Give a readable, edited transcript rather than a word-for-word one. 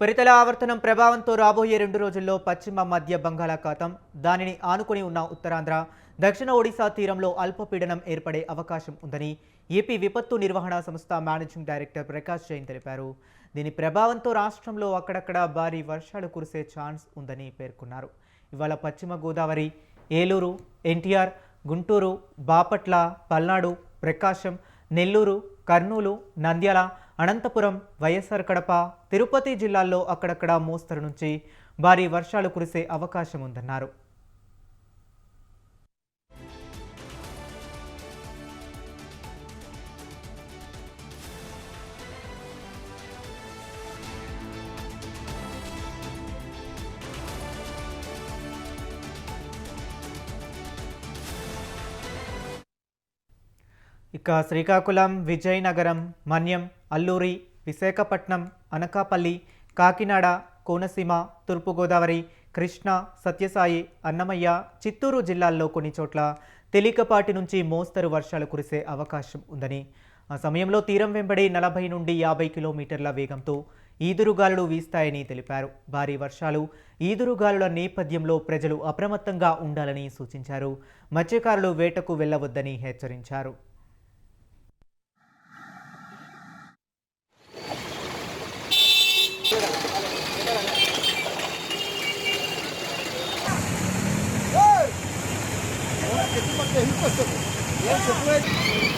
ఉపరితల ఆవర్తనం ప్రభావంతో రాబోయే 2 రోజుల్లో పశ్చిమ మధ్య బంగాళాఖాతం, దానిని ఆనుకుని ఉన్న ఉత్తరాంధ్ర, దక్షిణ ఒడిశా తీరంలో అల్పపీడనం ఏర్పడే అవకాశం ఉందని ఏపీ విపత్తు నిర్వహణ సంస్థ మేనేజింగ్ డైరెక్టర్ ప్రకాష్ జైన్ తెలిపారు. దీని ప్రభావంతో రాష్ట్రంలో అక్కడక్కడ భారీ వర్షాలు కురిసే ఛాన్స్ ఉందని పేర్కొన్నారు. ఇవాళ పశ్చిమ గోదావరి, ఏలూరు, ఎన్టీఆర్, గుంటూరు, బాపట్ల, పల్నాడు, ప్రకాశం, నెల్లూరు, కర్నూలు, నంద్యాల, అనంతపురం, వైఎస్ఆర్ కడప, తిరుపతి జిల్లాల్లో అక్కడక్కడ మోస్తరు నుంచి భారీ వర్షాలు కురిసే అవకాశం ఉందన్నారు. ఇక శ్రీకాకుళం, విజయనగరం, మన్యం, అల్లూరి, విశాఖపట్నం, అనకాపల్లి, కాకినాడ, కోనసీమ, తూర్పుగోదావరి, కృష్ణా, సత్యసాయి, అన్నమయ్య, చిత్తూరు జిల్లాల్లో కొన్ని చోట్ల తేలికపాటి నుంచి మోస్తరు వర్షాలు కురిసే అవకాశం ఉందని, ఆ సమయంలో తీరం వెంబడి 40 నుండి 50 కిలోమీటర్ల వేగంతో ఈదురుగాలులు వీస్తాయని తెలిపారు. భారీ వర్షాలు, ఈదురుగాలుల నేపథ్యంలో ప్రజలు అప్రమత్తంగా ఉండాలని సూచించారు. మత్స్యకారులు వేటకు వెళ్లవద్దని హెచ్చరించారు. Hey!